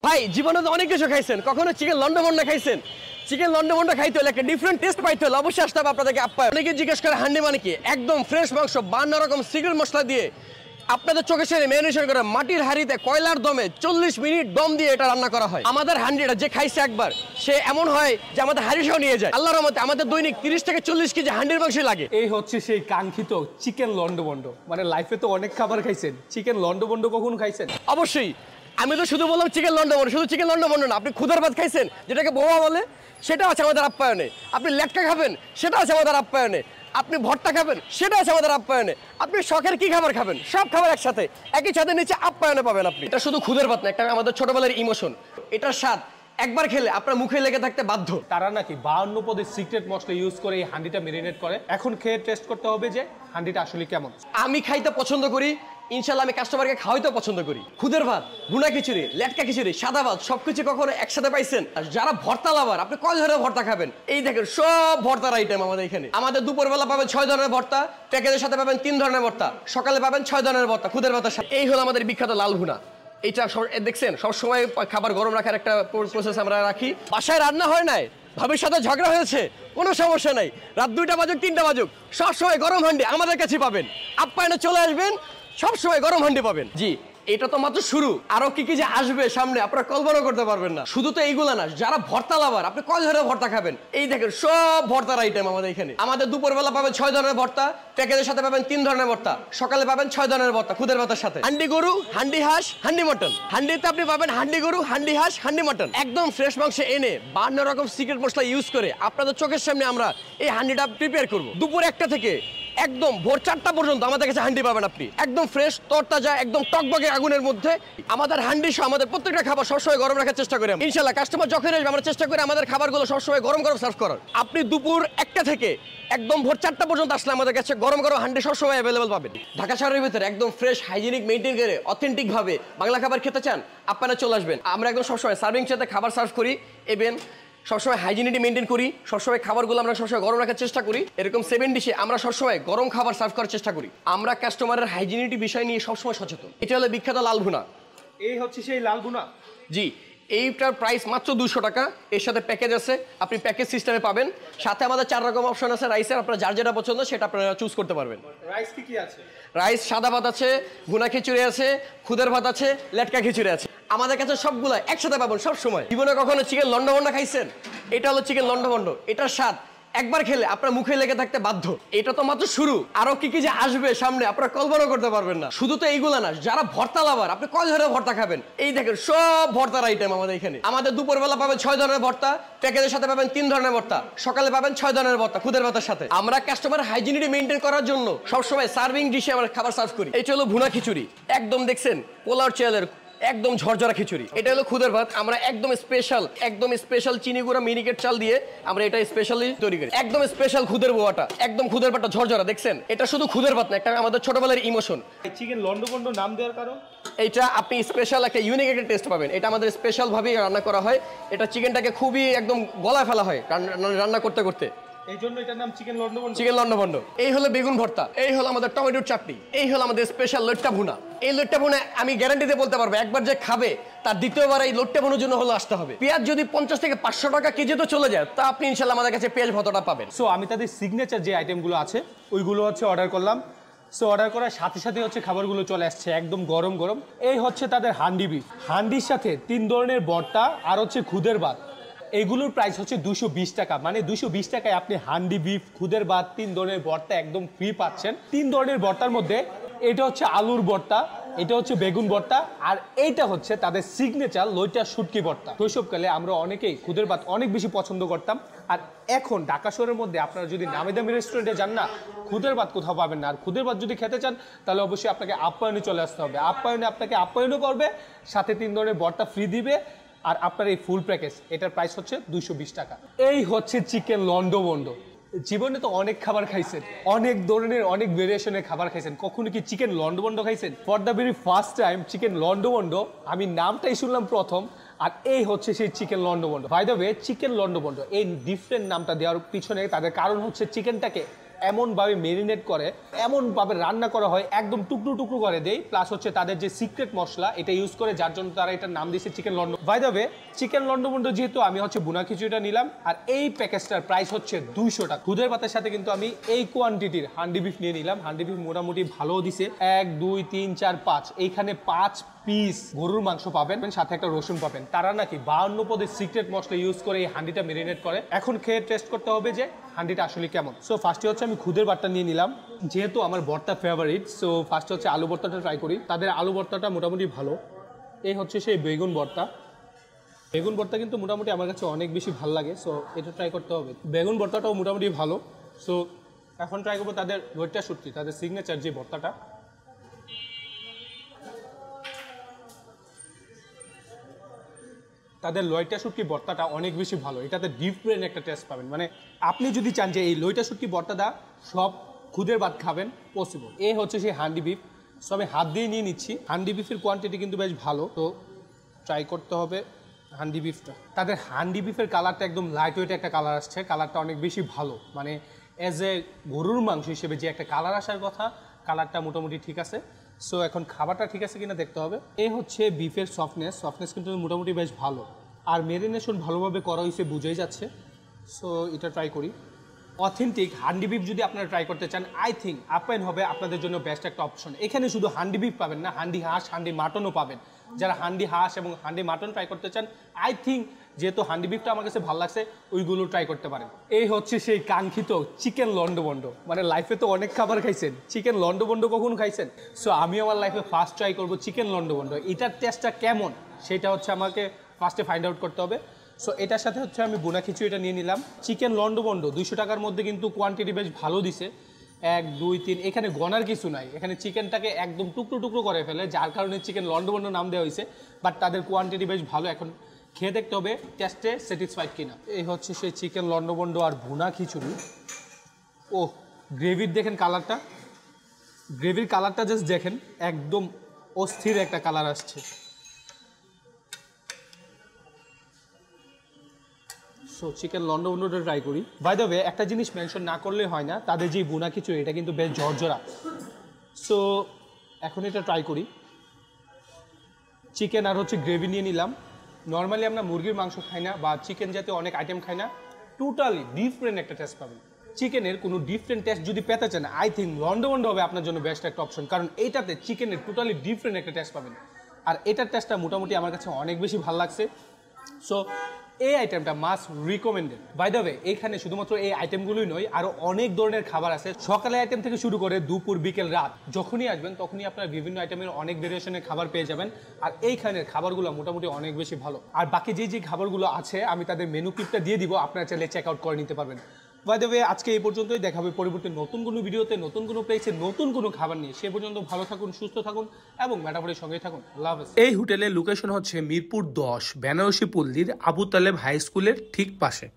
ভাই জীবনে তো অনেক কিছু খাইছেন, কখনো চিকেন লন্ডভন্ডা খাইছেন? চিকেন লন্ডভন্ডা খাইতে হলে একটা ডিফারেন্ট টেস্ট পাইতে হলে অবশ্যই আসতে হবে আপনাদেরকে আপ্যায়ন। অনেকে জিজ্ঞেস করে হান্ডি মানে কি? একদম ফ্রেশ মাংস 52 রকম সিক্রেট মশলা দিয়ে আপনাদের চোখের সামনে ম্যারিনেশন করে মাটির হাঁড়িতে কয়লার দমে 40 মিনিট দম দিয়ে এটা রান্না করা হয়। আমাদের হান্ডিটা যে খাইছে একবার সে এমন হয় যে আমাদের হাঁড়িটাও নিয়ে যায়। আল্লাহর রহমতে আমাদের দৈনিক 30 থেকে 40 কেজি হান্ডির মাংস লাগে। এই হচ্ছে সেই কাঙ্ক্ষিত চিকেন লন্ডভন্ড। মানে লাইফে তো অনেক খাবার খাইছেন, চিকেন লন্ডভন্ড কখন খাইছেন? অবশ্যই। আমি তো শুধু বললাম চিকেন লন্ডভন্ড, শুধু চিকেন লন্ডভন্ড না, আপনি খুদার ভাত খাইছেন যেটাকে বোমা বলে, সেটা আছে আমাদের আপ্যায়নে। আপনি লেটকা খাবেন, সেটা আছে আমাদের আপ্যায়নে। আপনি ভর্তা খাবেন, সেটা আছে আমাদের আপ্যায়নে। আপনি শখের কি খাবার খাবেন, সব খাবার একসাথে একই ছাদের নিচে আপ্যায়নে পাবেন আপনি। এটা শুধু খুদের ভাত না, একটা আমাদের ছোটবেলার ইমোশন। এটার স্বাদ একবার খেলে আপনার মুখে লেগে থাকতে বাধ্য। তারা নাকি 52 পদের সিক্রেট মশলা ইউজ করে এই হান্ডিটা মেরিনেট করে। এখন খেয়ে টেস্ট করতে হবে যে হান্ডিটা আসলে কেমন। আমি খাইতে পছন্দ করি, ইনশাল্লাহ আমি কাস্টমারকে খাওয়াইতেও পছন্দ করি। খুদের ভাত, ভুনা খিচুড়ি, লেটকা খিচুড়ি, সাদা ভাত সবকিছু কখনো একসাথে পাইছেন? আর যারা ভর্তা লাভার, আপনি কয় ধরনের ভর্তা খাবেন? এই দেখেন সব ভর্তার আইটেম আমাদের এখানে। আমাদের দুপুরবেলা পাবেন 6 ধরনের ভর্তা, প্যাকেজের সাথে পাবেন 3 ধরনের ভর্তা, সকালে পাবেন 6 ধরনের ভর্তা খুদের ভাতের সাথে। এই হলো আমাদের বিখ্যাত লাল ভুনা। এইটা দেখছেন সবসময় খাবার গরম রাখার একটা প্রসেস আমরা রাখি। বাসায় রান্না হয় নাই, ভাবির সাথে ঝগড়া হয়েছে, কোনো সমস্যা নাই, রাত 2টা বাজুক 3টা বাজুক, সবসময় গরম হান্ডি আমাদের কাছে পাবেন। আপ্যায়নে চলে আসবেন, সবসময় গরম হান্ডি পাবেন। জি, এটা তো মাত্র শুরু, আরো কি কি যে আসবে সামনে আপনারা কল্পনা করতে পারবেন না। শুধু তো এইগুলা না, যারা ভর্তা লাভার, আপনি কয় ধরনের ভর্তা খাবেন? এই দেখেন সব ভর্তার আইটেম আমাদের এখানে। আমাদের দুপুরবেলা পাবেন 6 ধরনের ভর্তা, প্যাকেজের সাথে পাবেন 3 ধরনের ভর্তা, সকালে পাবেন 6 ধরনের ভর্তা খুদের ভাতের সাথে। হান্ডি গরু, হান্ডি হাঁস, হান্ডি মটন। হান্ডিতে আপনি পাবেন হান্ডি গরু, হান্ডি হাঁস, হান্ডি মটন। একদম ফ্রেশ মাংস এনে 52 রকম সিক্রেট মশলা ইউজ করে আপনাদের চোখের সামনে আমরা এই হান্ডিটা প্রিপেয়ার করব। দুপুর 1টা থেকে একদম ভোর 4টা পর্যন্ত আমাদের কাছে হান্ডি পাবেন আপনি। একদম ফ্রেশ, তরতাজা, একদম টকবগে আগুনের মধ্যে। আমাদের হান্ডি সহ আমাদের প্রত্যেকটা খাবার সবসময় গরম রাখার চেষ্টা করি ইনশাল্লাহ। কাস্টমার যখন আসবে আমরা চেষ্টা করি আমাদের খাবারগুলো সবসময় গরম গরম সার্ভ করার। আপনি দুপুর 1টা থেকে একদম ভোর 4টা পর্যন্ত আসলে আমাদের কাছে গরম গরম হান্ডি সবসময় অ্যাভেলেবল পাবেন। ঢাকা শহরের ভিতরে একদম ফ্রেশ, হাইজিনিক মেনটেন করে অথেন্টিক ভাবে বাংলা খাবার খেতে চান, আপনারা চলে আসবেন। আমরা একদম সবসময় সার্ভিং সাথে খাবার সার্ভ করি, ইভেন সবসময় হাইজিনিটি মেনটেন করি। সবসময় খাবারগুলো আমরা সবসময় গরম রাখার চেষ্টা করি। এরকম 7 ডিশে আমরা সবসময় গরম খাবার সার্ভ করার চেষ্টা করি। আমরা কাস্টমারের হাইজিনিটি বিষয় নিয়ে সবসময় সচেতন। এটা হলো বিখ্যাত লাল ভুনা। এই হচ্ছে সেই লাল ভুনা। জি, এইটার প্রাইস মাত্র 200 টাকা। এর সাথে প্যাকেজ আছে, আপনি প্যাকেজ সিস্টেমে পাবেন। সাথে আমাদের 4 রকম অপশন আছে রাইসের, আপনার যার যেটা পছন্দ সেটা আপনারা চুজ করতে পারবেন। রাইস কি কি আছে? রাইস সাদা ভাত আছে, ভুনা খিচুড়ি আছে, খুদের ভাত আছে, লেটকা খিচুড়ি আছে। আমাদের কাছে সবগুলা একসাথে পাবেন সব সময়। জীবনে কখনো চিকেন লন্ডভন্ডা খাইছেন? এটা হলো চিকেন লন্ডভন্ড। এটার স্বাদ একবার খেলে আপনার মুখে লেগে থাকতে বাধ্য। এটা তো মাত্র শুরু, আরো কি কি যে আসবে সামনে আপনারা কল্পনা করতে পারবেন না। শুধু তো এইগুলা না, যারা ভর্তা লাভার, আপনি কয় ধরনের ভর্তা খাবেন? এই দেখেন সব ভর্তার আইটেম আমাদের এখানে। আমাদের দুপুরবেলা পাবেন 6 ধরনের ভর্তা, প্যাকেজের সাথে পাবেন 3 ধরনের ভর্তা, সকালে পাবেন 6 ধরনের ভর্তা খুদের ভাতের সাথে। আমরা কাস্টমার হাইজিনিটি মেনটেন করার জন্য সবসময় সার্ভিং ডিশে আমরা খাবার সার্ভ করি। এটা হলো ভুনা খিচুড়ি, একদম দেখছেন পোলার চালের একদম ঝরঝরা খিচুড়ি। এটা হলো খুদের ভাত, আমরা একদম স্পেশাল চিনি গুঁড়া মিনিকেট চাল দিয়ে আমরা এটা স্পেশালি তৈরি করি। একদম স্পেশাল খুদের বোয়াটা, একদম খুদের ভাতটা ঝরঝরা দেখছেন। এটা শুধু খুদের ভাত না, একটা আমাদের ছোটবেলার ইমোশন। চিকেন লন্ডভন্ড নাম দেওয়ার কারণ? এইটা আপনি স্পেশাল একটা ইউনিক একটা টেস্ট পাবেন। এটা আমাদের স্পেশাল ভাবে রান্না করা হয়। এটা চিকেনটাকে খুবই একদম গলায় ফেলা হয় রান্না করতে করতে, এই জন্য এটার নাম চিকেন লন্ডভন্ড। চিকেন লন্ডভন্ড। এই হলো বেগুন ভর্তা, এই হলো আমাদের টমেটোর চাটনি, এই হলো আমাদের স্পেশাল লট্টা ভুনা। এই লট্টা ভুনা আমি গ্যারান্টি দিয়ে বলতে পারবো, একবার যে খাবে তার দ্বিতীয়বার এই লট্টা ভুনার জন্য হলো আসতে হবে। পেঁয়াজ যদি 50 থেকে 500 টাকা কেজি তো চলে যায়, তা আপনি ইনশাল্লাহ আমাদের কাছে পেঁয়াজ ভর্তাটা পাবেন। সো আমি তাদের সিগনেচার যে আইটেমগুলো আছে ওইগুলো হচ্ছে অর্ডার করলাম। সো অর্ডার করার সাথে সাথে হচ্ছে খাবারগুলো চলে আসছে একদম গরম গরম। এই হচ্ছে তাদের হান্ডি বিফ, হান্ডির সাথে 3 ধরনের ভর্তা আর হচ্ছে খুদের ভাত। এগুলোর প্রাইস হচ্ছে 220 টাকা। মানে 220 টাকায় আপনি হান্ডি বিফ, খুদের ভাত, 3 ধরনের ভর্তা একদম ফ্রি পাচ্ছেন। 3 ধরনের ভর্তার মধ্যে এটা হচ্ছে আলুর ভর্তা, এটা হচ্ছে বেগুন ভর্তা, আর এইটা হচ্ছে তাদের সিগনেচার লইটা শুটকি ভর্তা। শৈশবকালে আমরা অনেকেই খুদের ভাত অনেক বেশি পছন্দ করতাম। আর এখন ঢাকা শহরের মধ্যে আপনারা যদি নামি দামি রেস্টুরেন্টে যান না, খুদের ভাত কোথাও পাবেন না। আর খুদের ভাত যদি খেতে চান তাহলে অবশ্যই আপনাকে আপ্যায়নে চলে আসতে হবে। আপ্যায়নে আপনাকে আপ্যায়নও করবে, সাথে 3 ধরনের ভর্তা ফ্রি দিবে। আর আপনার এই ফুল প্যাকেজ এটার প্রাইস হচ্ছে 220 টাকা। এই হচ্ছে চিকেন লন্ডভন্ড। জীবনে তো অনেক খাবার খাইছেন, অনেক ধরনের অনেক ভেরিয়েশনের খাবার খাইছেন, কখনো কি চিকেন লন্ডভন্ড খাইছেন? For the very first time chicken লন্ডভন্ড আমি নামটাই শুনলাম প্রথম। আর এই হচ্ছে সেই চিকেন লন্ডভন্ড। বাই দ্য ওয়ে, চিকেন লন্ডভন্ড এই ডিফারেন্ট নামটা দেওয়ার পিছনে তাদের কারণ হচ্ছে চিকেনটাকে এমনভাবে মেরিনেট করে, এমনভাবে রান্না করা হয়, একদম টুকরো টুকরো করে দেয়। প্লাস হচ্ছে তাদের যে সিক্রেট মশলা এটা ইউজ করে, যার জন্য তারা এটার নাম দিয়েছে চিকেন লন্ডো। বাই দ্য ওয়ে, চিকেন লন্ডো যেহেতু আমি হচ্ছে বুনা খিচুড়িটা নিলাম, আর এই প্যাকেজটার প্রাইস হচ্ছে 200 টাকা। খুদের ভাতের সাথে কিন্তু আমি এই কোয়ান্টিটির হান্ডি বিফ নিয়ে নিলাম। হান্ডি বিফ মোটামুটি ভালো দিছে, 1 2 3 4 5, এইখানে 5 পিস গরুর মাংস পাবেন, সাথে একটা রসুন পাবেন। তারা নাকি 52 পদের সিক্রেট মশলা ইউজ করে এই হান্ডিটা মেরিনেট করে। এখন খেয়ে টেস্ট করতে হবে যে হান্ডিটা আসলে কেমন। সো ফার্স্টে হচ্ছে আমি খুদের ভাতটা নিয়ে নিলাম, যেহেতু আমার ভর্তা ফেভারিট। সো ফার্স্টে হচ্ছে আলু ভর্তাটা ট্রাই করি। তাদের আলু ভর্তাটা মোটামুটি ভালো। এই হচ্ছে সেই বেগুন ভর্তা। বেগুন ভর্তা কিন্তু মোটামুটি আমার কাছে অনেক বেশি ভালো লাগে। সো এটা ট্রাই করতে হবে। বেগুন ভর্তাটাও মোটামুটি ভালো। সো এখন ট্রাই করবো তাদের লইট্টা শুটকি, তাদের সিগনেচার যে ভর্তাটা। তাদের লইট্টা শুটকি ভর্তাটা অনেক বেশি ভালো। এটাতে ডিফারেন্ট একটা টেস্ট পাবেন। মানে আপনি যদি চান যে এই লইট্টা শুটকি ভর্তাটা সব খুদের ভাত খাবেন, পসিবল। এ হচ্ছে সেই হান্ডি বিফ। সো আমি হাত দিয়ে নিয়ে নিচ্ছি। হান্ডি বিফের কোয়ান্টিটি কিন্তু বেশ ভালো, তো ট্রাই করতে হবে হান্ডি বিফটা। তাদের হান্ডি বিফের কালারটা একদম লাইট ওয়েট একটা কালার আসছে। কালারটা অনেক বেশি ভালো, মানে অ্যাজ এ গরুর মাংস হিসেবে যে একটা কালার আসার কথা, কালারটা মোটামুটি ঠিক আছে। সো এখন খাবারটা ঠিক আছে কিনা দেখতে হবে। এই হচ্ছে বিফের সফটনেস কিন্তু মোটামুটি বেশ ভালো, আর মেরিনেশন ভালোভাবে করা হয়েছে, বুঝেই যাচ্ছে। সো এটা ট্রাই করি। অথেন্টিক হান্ডি বিফ যদি আপনারা ট্রাই করতে চান, আই থিঙ্ক আপ্যায়ন হবে আপনাদের জন্য বেস্ট একটা অপশন। এখানে শুধু হান্ডি বিফ পাবেন না, হান্ডি হাঁস, হান্ডি মাটনও পাবেন। যারা হান্ডি হাঁস এবং হান্ডি মাটন ট্রাই করতে চান, আই থিঙ্ক যেহেতু হান্ডি বিফটা আমার কাছে ভালো লাগছে, ওইগুলো ট্রাই করতে পারেন। এই হচ্ছে সেই কাঙ্ক্ষিত চিকেন লন্ডো। মানে লাইফে তো অনেক খাবার খাইছেন, চিকেন লন্ডো কখন খাইছেন? সো আমি আমার লাইফে ফার্স্ট ট্রাই করবো চিকেন লন্ডো। এটার টেস্টটা কেমন সেটা হচ্ছে আমাকে ফার্স্টে ফাইন্ড আউট করতে হবে। সো এটার সাথে হচ্ছে আমি বুনা খিচুড়িটা নিয়ে নিলাম। চিকেন লন্ডো 200 টাকার মধ্যে কিন্তু কোয়ান্টিটি বেশ ভালো দিছে। 1 2 3, এখানে গনার কিছু নাই। এখানে চিকেনটাকে একদম টুকরো টুকরো করে ফেলে, যার কারণে চিকেন লন্ডো নাম দেওয়া হয়েছে। বাট তাদের কোয়ান্টিটি বেশ ভালো। এখন খেয়ে দেখতে হবে টেস্টে স্যাটিসফাইড কিনা। এই হচ্ছে সেই চিকেন লন্ডো আর ভুনা খিচুড়ি। ও গ্রেভির দেখেন কালারটা, গ্রেভির কালারটা জাস্ট দেখেন, একদম অস্থির একটা কালার আসছে। সো চিকেন লন্ডোটা ট্রাই করি। বাই দ্য ওয়ে, একটা জিনিস মেনশন না করলে হয় না, তাদের যে বুনা খিচুড়ি এটা কিন্তু বেশ ঝরঝরা। সো এখন এটা ট্রাই করি। চিকেন আর হচ্ছে গ্রেভি নিয়ে নিলাম। নর্মালি আমরা মুরগির মাংস খাই না বা চিকেন জাতীয় অনেক আইটেম খাই না, টোটালি ডিফারেন্ট একটা টেস্ট পাবেন। চিকেনের কোনো ডিফারেন্ট টেস্ট যদি পেতে চান, আই থিঙ্ক লন্ডো হবে আপনার জন্য বেস্ট একটা অপশন, কারণ এইটাতে চিকেনের টোটালি ডিফারেন্ট একটা টেস্ট পাবেন। আর এটার টেস্টটা মোটামুটি আমার কাছে অনেক বেশি ভালো লাগছে। সো এই আইটেমটা must recommended. By the way, এখানে শুধুমাত্র এই আইটেমগুলোই নয়, আরও অনেক ধরনের খাবার আছে। সকালের আইটেম থেকে শুরু করে দুপুর, বিকেল, রাত, যখনই আসবেন তখনই আপনার বিভিন্ন আইটেমের অনেক ভেরিয়েশনের খাবার পেয়ে যাবেন। আর এইখানের খাবারগুলো মোটামুটি অনেক বেশি ভালো। আর বাকি যে খাবারগুলো আছে আমি তাদের মেনু ক্লিপটা দিয়ে দিব, আপনারা চাইলে চেক আউট করে নিতে পারবেন। বাই দ্য ওয়ে, আজকে এই পর্যন্তই। দেখা হবে পরবর্তী নতুন কোনো ভিডিওতে, নতুন কোনো প্লেসে, নতুন কোনো খাবার নিয়ে। সে পর্যন্ত ভালো থাকুন, সুস্থ থাকুন এবং ম্যাটাফোরের সঙ্গেই থাকুন। আল্লাহ হাফেজ। এই হোটেলের লোকেশন হচ্ছে মিরপুর 10 বেনারসি পল্লীর আবু তালেব হাই স্কুলের ঠিক পাশে।